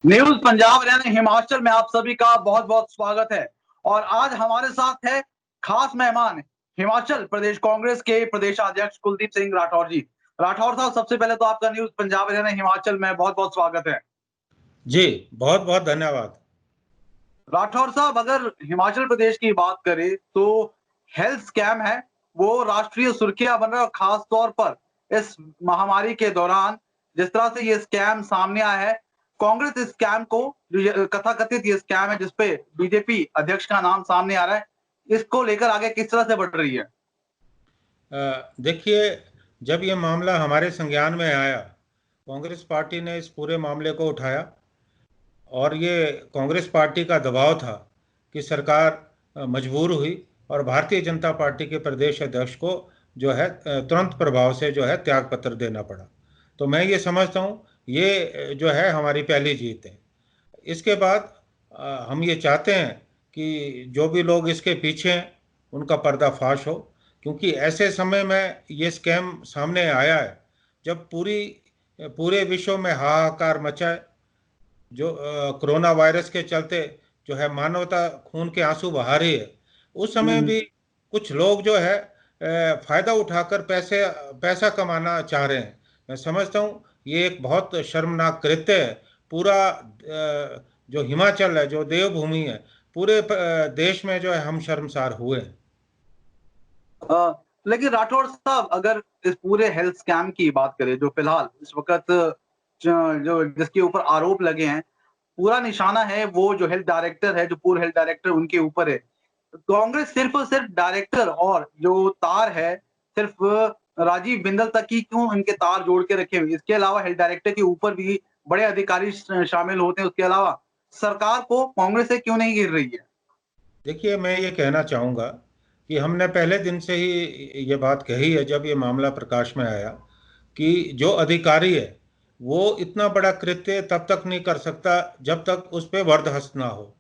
News Punjab Haryana Himachal में आप सभी का बहुत बहुत स्वागत है। और आज हमारे साथ है खास मेहमान हिमाचल प्रदेश कांग्रेस के प्रदेश अध्यक्ष कुलदीप सिंह राठौर जी। राठौर साहब, सबसे पहले तो आपका न्यूज पंजाब हरियाणा हिमाचल में बहुत बहुत स्वागत है। जी, बहुत बहुत धन्यवाद। राठौर साहब, अगर हिमाचल प्रदेश की बात करें तो हेल्थ स्कैम है वो राष्ट्रीय सुर्खियां बन रहा है, और खास तौर पर इस महामारी के दौरान जिस तरह से ये स्कैम सामने आया है, कांग्रेस इस स्कैम को, जो ये कथाकथित ये स्कैम है जिसपे बीजेपी अध्यक्ष का नाम सामने आ रहा है, इसको लेकर आगे किस तरह से बढ़ रही है? देखिए, जब ये मामला हमारे संज्ञान में आया, कांग्रेस पार्टी ने इस पूरे मामले को उठाया और ये कांग्रेस पार्टी का दबाव था कि सरकार मजबूर हुई और भारतीय जनता पार्टी के प्रदेश अध्यक्ष को जो है तुरंत प्रभाव से जो है त्याग पत्र देना पड़ा। तो मैं ये समझता हूँ ये जो है हमारी पहली जीत है। इसके बाद हम ये चाहते हैं कि जो भी लोग इसके पीछे हैं उनका पर्दाफाश हो, क्योंकि ऐसे समय में ये स्कैम सामने आया है जब पूरे विश्व में हाहाकार मचा है। जो कोरोना वायरस के चलते जो है मानवता खून के आंसू बहा रही है, उस समय भी कुछ लोग जो है फायदा उठाकर पैसा कमाना चाह रहे हैं। मैं समझता हूँ ये एक बहुत शर्मनाक कृत्य है। पूरा जो हिमाचल है, जो देवभूमि है, पूरे देश में जो है हम शर्मसार हुए हैं। लेकिन राठौर साहब, अगर इस पूरे हेल्थ स्कैम की बात करें जो फिलहाल इस वक्त जो जिसके ऊपर आरोप लगे हैं, पूरा निशाना है वो जो हेल्थ डायरेक्टर है, जो पूर्व हेल्थ डायरेक्टर उनके ऊपर है। कांग्रेस सिर्फ और सिर्फ डायरेक्टर और जो तार है, सिर्फ राजीव बिंदल तक ही क्यों इनके तार जोड़ के रखे हुए? इसके अलावा हेल्थ डायरेक्टर के ऊपर भी बड़े अधिकारी शामिल होते हैं। उसके अलावा सरकार को कांग्रेस से क्यों नहीं गिर रही है? देखिए, मैं ये कहना चाहूँगा कि हमने पहले दिन से ही ये बात कही है जब ये मामला प्रकाश में आया कि जो अधिकारी है वो इतना बड़ा कृत्य तब तक नहीं कर सकता जब तक उस पर बर्दाश्त ना हो।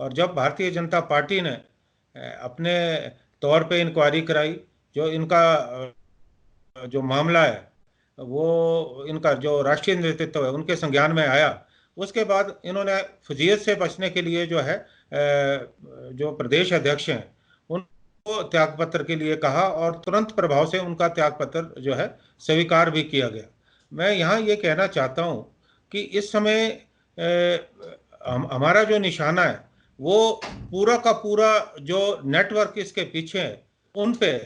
और जब भारतीय जनता पार्टी ने अपने तौर पे इंक्वायरी कराई, जो इनका जो मामला है वो इनका जो राष्ट्रीय नेतृत्व है उनके संज्ञान में आया, उसके बाद इन्होंने फजीयत से बचने के लिए जो है जो प्रदेश अध्यक्ष हैं उनको त्यागपत्र के लिए कहा और तुरंत प्रभाव से उनका त्यागपत्र जो है स्वीकार भी किया गया। मैं यहाँ ये कहना चाहता हूँ कि इस समय हमारा जो निशाना है वो पूरा का पूरा जो नेटवर्क इसके पीछे है उन पे।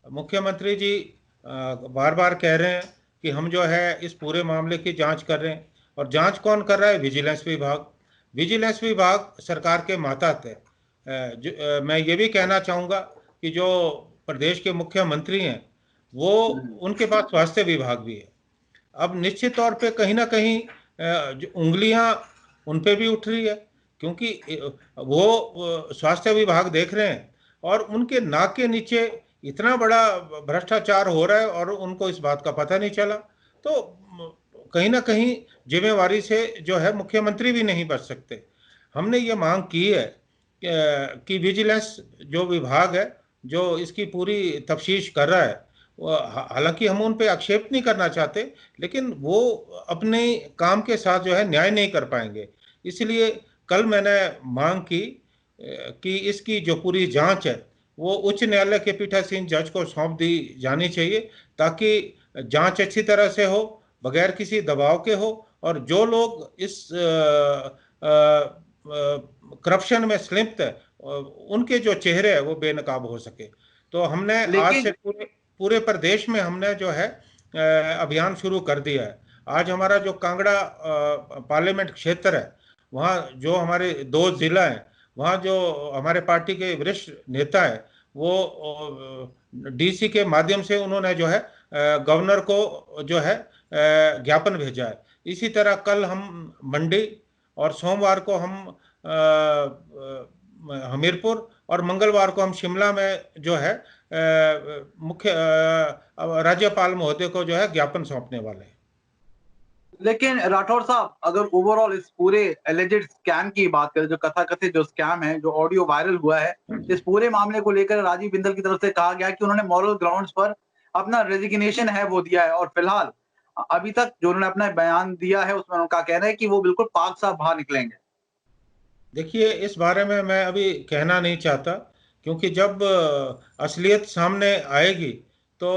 मुख्यमंत्री जी बार बार कह रहे हैं कि हम जो है इस पूरे मामले की जांच कर रहे हैं, और जांच कौन कर रहा है? विजिलेंस विभाग। विजिलेंस विभाग सरकार के मातहत है। मैं ये भी कहना चाहूँगा कि जो प्रदेश के मुख्यमंत्री हैं वो उनके पास स्वास्थ्य विभाग भी है। अब निश्चित तौर पे कहीं ना कहीं जो उंगलियां उन पे भी उठ रही है, क्योंकि वो स्वास्थ्य विभाग देख रहे हैं और उनके नाक के नीचे इतना बड़ा भ्रष्टाचार हो रहा है और उनको इस बात का पता नहीं चला। तो कहीं ना कहीं जिम्मेवारी से जो है मुख्यमंत्री भी नहीं बच सकते। हमने ये मांग की है कि विजिलेंस जो विभाग है जो इसकी पूरी तफ्तीश कर रहा है, हालांकि हम उन पे आक्षेप नहीं करना चाहते, लेकिन वो अपने काम के साथ जो है न्याय नहीं कर पाएंगे। इसलिए कल मैंने मांग की कि इसकी जो पूरी जांच है वो उच्च न्यायालय के पीठासीन जज को सौंप दी जानी चाहिए, ताकि जांच अच्छी तरह से हो, बगैर किसी दबाव के हो, और जो लोग इस करप्शन में संलिप्त है उनके जो चेहरे है वो बेनकाब हो सके। तो हमने आज से पूरे प्रदेश में हमने जो है अभियान शुरू कर दिया है। आज हमारा जो कांगड़ा पार्लियामेंट क्षेत्र है, वहाँ जो हमारे 2 जिला हैं, वहाँ जो हमारे पार्टी के वरिष्ठ नेता है वो डीसी के माध्यम से उन्होंने जो है गवर्नर को जो है ज्ञापन भेजा है। इसी तरह कल हम मंडी और सोमवार को हम हमीरपुर और मंगलवार को हम शिमला में जो है मुख्य राज्यपाल महोदय को जो है ज्ञापन सौंपने वाले हैं। लेकिन राठौर साहब, अगर ओवरऑल इस पूरे एलिजेड स्कैम की बात करें, जो कथाकथित जो स्कैम है, जो ऑडियो वायरल हुआ है, इस पूरे मामले को लेकर राजीव बिंदल की तरफ से कहा गया कि उन्होंने मॉरल ग्राउंड्स पर अपना रेजिग्नेशन है वो दिया है, और फिलहाल अभी तक जो उन्होंने अपना बयान दिया है उसमें उनका कहना है कि वो बिल्कुल पाक साफ बाहर निकलेंगे। देखिए, इस बारे में मैं अभी कहना नहीं चाहता, क्योंकि जब असलियत सामने आएगी तो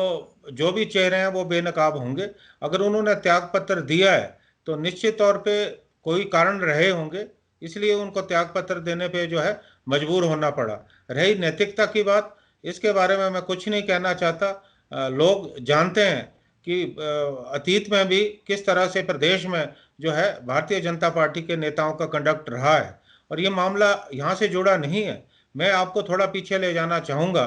जो भी चेहरे हैं वो बेनकाब होंगे। अगर उन्होंने त्याग पत्र दिया है तो निश्चित तौर पे कोई कारण रहे होंगे, इसलिए उनको त्याग पत्र देने पे जो है मजबूर होना पड़ा। रही नैतिकता की बात, इसके बारे में मैं कुछ नहीं कहना चाहता। लोग जानते हैं कि अतीत में भी किस तरह से प्रदेश में जो है भारतीय जनता पार्टी के नेताओं का कंडक्ट रहा है, और ये मामला यहाँ से जुड़ा नहीं है। मैं आपको थोड़ा पीछे ले जाना चाहूँगा।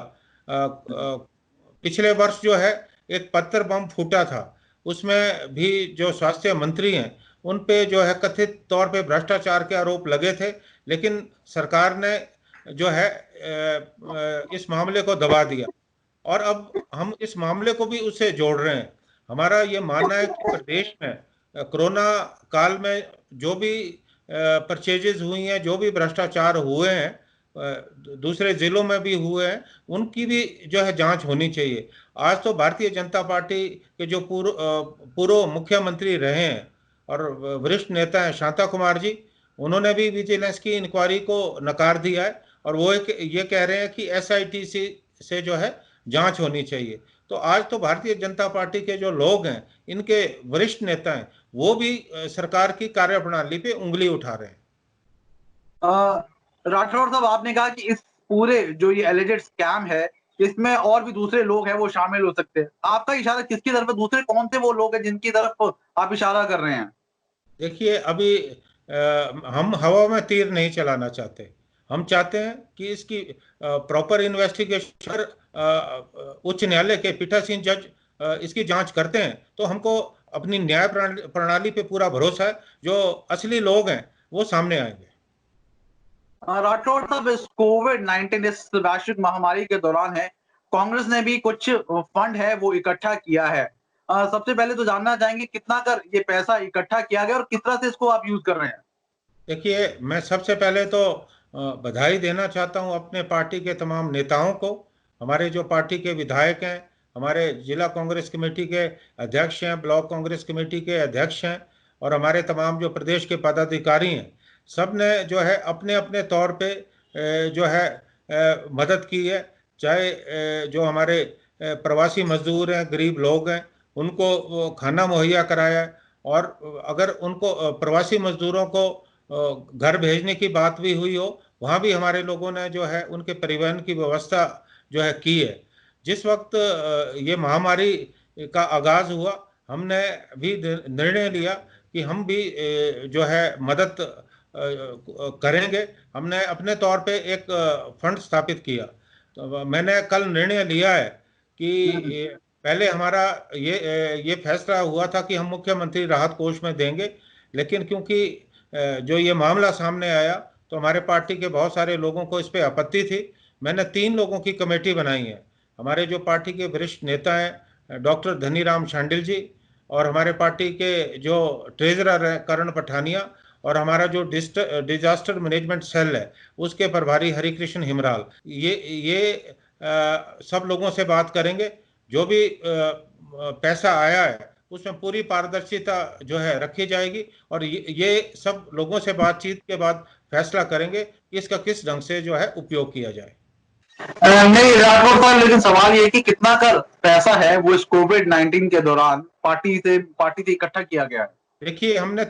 पिछले वर्ष जो है एक पत्थर बम फूटा था, उसमें भी जो स्वास्थ्य मंत्री हैं उन पे जो है कथित तौर पे भ्रष्टाचार के आरोप लगे थे, लेकिन सरकार ने जो है इस मामले को दबा दिया, और अब हम इस मामले को भी उससे जोड़ रहे हैं। हमारा ये मानना है कि प्रदेश में कोरोना काल में जो भी परचेजेज हुई हैं, जो भी भ्रष्टाचार हुए हैं, दूसरे जिलों में भी हुए हैं, उनकी भी जो है जांच होनी चाहिए। आज तो भारतीय जनता पार्टी के जो पूर्व मुख्यमंत्री रहे हैं और वरिष्ठ नेता हैं शांता कुमार जी, उन्होंने भी विजिलेंस की इंक्वायरी को नकार दिया है, और वो ये कह रहे हैं कि एसआईटी से जो है जांच होनी चाहिए। तो आज तो भारतीय जनता पार्टी के जो लोग हैं, इनके वरिष्ठ नेता हैं, वो भी सरकार की कार्यप्रणाली पे उंगली उठा रहे हैं। राठौर साहब, आपने कहा कि इस पूरे जो ये एलिजेड स्कैम है, इसमें और भी दूसरे लोग हैं वो शामिल हो सकते हैं। आपका इशारा किसकी तरफ है? दूसरे कौन से वो लोग हैं जिनकी तरफ आप इशारा कर रहे हैं? देखिए, अभी हम हवा में तीर नहीं चलाना चाहते। हम चाहते हैं कि इसकी प्रॉपर इन्वेस्टिगेशन उच्च न्यायालय के पीठासीन जज इसकी जांच करते हैं, तो हमको अपनी न्याय प्रणाली पे पूरा भरोसा है। जो असली लोग हैं वो सामने आएंगे। राठौर साहब, इस कोविड-19 इस वैश्विक महामारी के दौरान है, कांग्रेस ने भी कुछ फंड है वो इकट्ठा किया है। सबसे पहले तो जानना चाहेंगे कितना कर ये पैसा इकट्ठा किया गया और किस तरह से इसको आप यूज़ कर रहे हैं? देखिए, मैं सबसे पहले तो बधाई देना चाहता हूं अपने पार्टी के तमाम नेताओं को। हमारे जो पार्टी के विधायक हैं, हमारे जिला कांग्रेस कमेटी के अध्यक्ष हैं, ब्लॉक कांग्रेस कमेटी के अध्यक्ष हैं, और हमारे तमाम जो प्रदेश के पदाधिकारी हैं, सब ने जो है अपने अपने तौर पे जो है मदद की है। चाहे जो हमारे प्रवासी मजदूर हैं, गरीब लोग हैं, उनको वो खाना मुहैया कराया है। और अगर उनको प्रवासी मजदूरों को घर भेजने की बात भी हुई हो, वहाँ भी हमारे लोगों ने जो है उनके परिवहन की व्यवस्था जो है की है। जिस वक्त ये महामारी का आगाज हुआ, हमने भी निर्णय लिया कि हम भी जो है मदद करेंगे। हमने अपने तौर पे एक फंड स्थापित किया। तो मैंने कल निर्णय लिया है कि पहले हमारा ये फैसला हुआ था कि हम मुख्यमंत्री राहत कोष में देंगे, लेकिन क्योंकि जो ये मामला सामने आया तो हमारे पार्टी के बहुत सारे लोगों को इस पे आपत्ति थी। मैंने 3 लोगों की कमेटी बनाई है। हमारे जो पार्टी के वरिष्ठ नेता हैं डॉक्टर धनीराम शांडिल जी, और हमारे पार्टी के जो ट्रेजरर हैं करण पठानिया, और हमारा जो डिजास्टर मैनेजमेंट सेल है उसके प्रभारी हरिकृष्ण हिमराल, ये सब लोगों से बात करेंगे। जो भी पैसा आया है उसमें पूरी पारदर्शिता जो है रखी जाएगी, और ये सब लोगों से बातचीत के बाद फैसला करेंगे कि इसका किस ढंग से जो है उपयोग किया जाए। नहीं राठौर साहब, लेकिन सवाल ये है कि कितना कर पैसा है वो इस कोविड-19 के दौरान पार्टी से इकट्ठा किया गया है? देखिए, हमने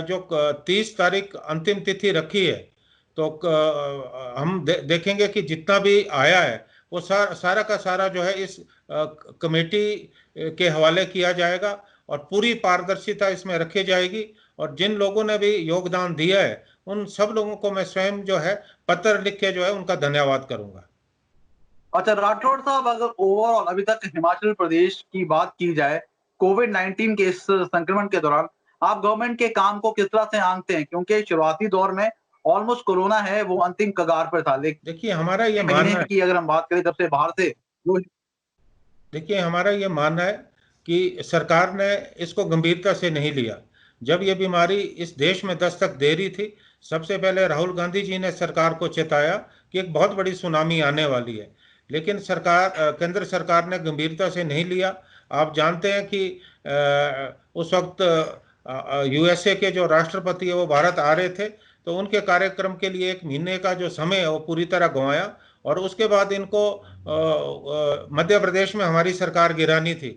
जो 30 तारीख अंतिम तिथि रखी है, तो हम देखेंगे कि जितना भी आया है वो सारा का सारा जो है इस कमेटी के हवाले किया जाएगा, और पूरी पारदर्शिता इसमें रखी जाएगी। और जिन लोगों ने भी योगदान दिया है उन सब लोगों को मैं स्वयं जो है पत्र लिख के जो है उनका धन्यवाद करूंगा। अच्छा राठौर साहब, अगर ओवरऑल अभी तक हिमाचल प्रदेश की बात की जाए, कोविड-19 के इस संक्रमण के दौरान आप गवर्नमेंट के काम को किस तरह से आंकते हैं? क्योंकि शुरुआती दौर में ऑलमोस्ट कोरोना है वो अंतिम कगार पर था, देखिए, हमारा ये लेकिन महीने मानना है की अगर हम बात करें जब से बाहर से वो देखिए, हमारा ये मानना है कि सरकार ने इसको गंभीरता से नहीं लिया। जब ये बीमारी इस देश में दस्तक दे रही थी, सबसे पहले राहुल गांधी जी ने सरकार को चेताया कि एक बहुत बड़ी सुनामी आने वाली है। लेकिन केंद्र सरकार ने गंभीरता से नहीं लिया। आप जानते हैं कि उस वक्त यूएसए के जो राष्ट्रपति है वो भारत आ रहे थे, तो उनके कार्यक्रम के लिए 1 महीने का जो समय है वो पूरी तरह गंवाया, और उसके बाद इनको मध्य प्रदेश में हमारी सरकार गिरानी थी,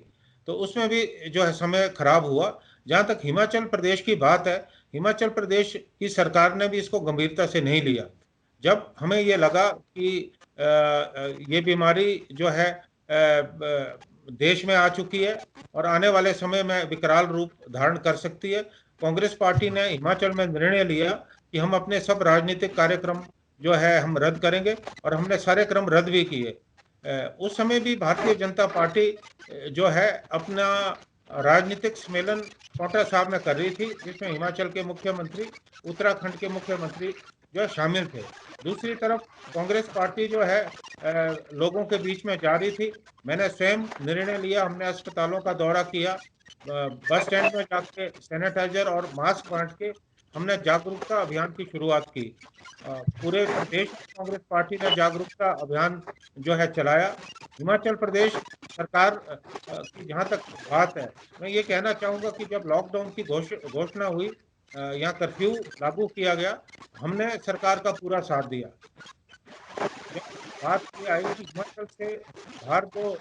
तो उसमें भी जो है समय खराब हुआ। जहाँ तक हिमाचल प्रदेश की बात है, हिमाचल प्रदेश की सरकार ने भी इसको गंभीरता से नहीं लिया। जब हमें ये लगा कि ये बीमारी जो है देश में आ चुकी है और आने वाले समय में विकराल रूप धारण कर सकती है, कांग्रेस पार्टी ने हिमाचल में निर्णय लिया कि हम अपने सब राजनीतिक कार्यक्रम जो है हम रद्द करेंगे, और हमने सारे क्रम रद्द भी किए। उस समय भी भारतीय जनता पार्टी जो है अपना राजनीतिक सम्मेलन पांवटा साहब में कर रही थी, जिसमें हिमाचल के मुख्यमंत्री, उत्तराखंड के मुख्यमंत्री जो शामिल थे। दूसरी तरफ कांग्रेस पार्टी जो है लोगों के बीच में जा रही थी। मैंने स्वयं निर्णय लिया, हमने अस्पतालों का दौरा किया, बस स्टैंड में जाके सैनिटाइजर और मास्क बांट के हमने जागरूकता अभियान की शुरुआत की। पूरे प्रदेश में कांग्रेस पार्टी ने जागरूकता अभियान जो है चलाया। हिमाचल प्रदेश सरकार की जहाँ तक बात है, मैं ये कहना चाहूँगा कि जब लॉकडाउन की घोषणा हुई, यहाँ कर्फ्यू लागू किया गया, हमने सरकार का पूरा साथ दिया। बात ये आई कि हिमाचल से बाहर जो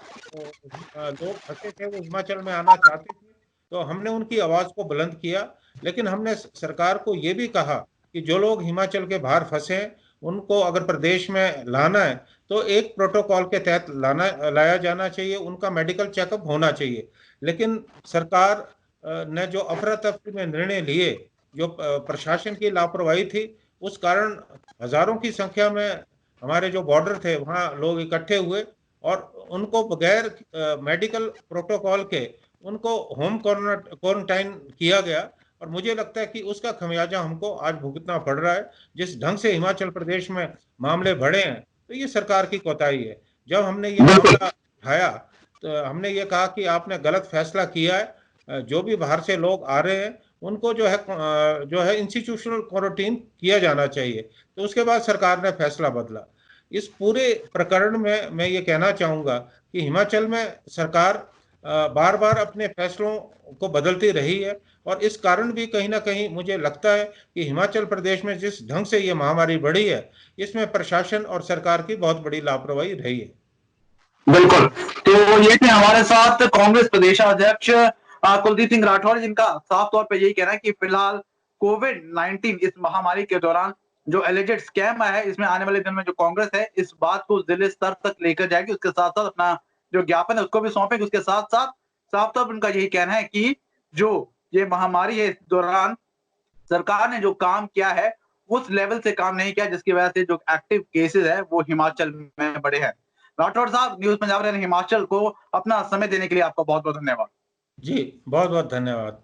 लोग फंसे थे वो हिमाचल में आना चाहते थे, तो हमने उनकी आवाज़ को बुलंद किया। लेकिन हमने सरकार को ये भी कहा कि जो लोग हिमाचल के बाहर फंसे हैं उनको अगर प्रदेश में लाना है तो एक प्रोटोकॉल के तहत लाया जाना चाहिए, उनका मेडिकल चेकअप होना चाहिए। लेकिन सरकार ने जो अफरा तफरी में निर्णय लिए, जो प्रशासन की लापरवाही थी, उस कारण हजारों की संख्या में हमारे जो बॉर्डर थे वहाँ लोग इकट्ठे हुए और उनको बगैर मेडिकल प्रोटोकॉल के उनको होम क्वारंटाइन किया गया। और मुझे लगता है कि उसका खमियाजा हमको आज भुगतना पड़ रहा है। जिस ढंग से हिमाचल प्रदेश में मामले बढ़े हैं, तो ये सरकार की कोताही है। जब हमने ये मामला उठाया तो हमने ये कहा कि आपने गलत फैसला किया है, जो भी बाहर से लोग आ रहे हैं उनको जो है इंस्टीट्यूशनल क्वारंटीन किया जाना चाहिए। तो उसके बाद सरकार ने फैसला बदला। इस पूरे प्रकरण में मैं ये कहना चाहूँगा कि हिमाचल में सरकार बार बार अपने फैसलों को बदलती रही है, और इस कारण भी कहीं ना कहीं मुझे लगता है कि हिमाचल प्रदेश में जिस ढंग से ये महामारी बढ़ी है, इसमें प्रशासन और सरकार की बहुत बड़ी लापरवाही रही है। बिल्कुल। तो ये थे हमारे साथ कांग्रेस प्रदेशाध्यक्ष कुलदीप सिंह राठौर, जिनका साफ तौर पे यही कहना है कि फिलहाल कोविड-19 इस महामारी के दौरान जो एलिजेड स्कैम है, इसमें आने वाले दिन में जो कांग्रेस है इस बात को जिले स्तर तक लेकर जाएगी, उसके साथ-साथ अपना जो ज्ञापन है उसको भी सौंपेगी। उसके साथ-साथ साफ तौर पर उनका यही कहना है कि जो ये महामारी है, इस दौरान सरकार ने जो काम किया है, उस लेवल से काम नहीं किया जिसकी वजह से जो एक्टिव केसेस है वो हिमाचल में बढ़े हैं। राठौर साहब, न्यूज़ पंजाब ने हिमाचल को अपना समय देने के लिए आपका बहुत-बहुत धन्यवाद। जी, बहुत बहुत धन्यवाद।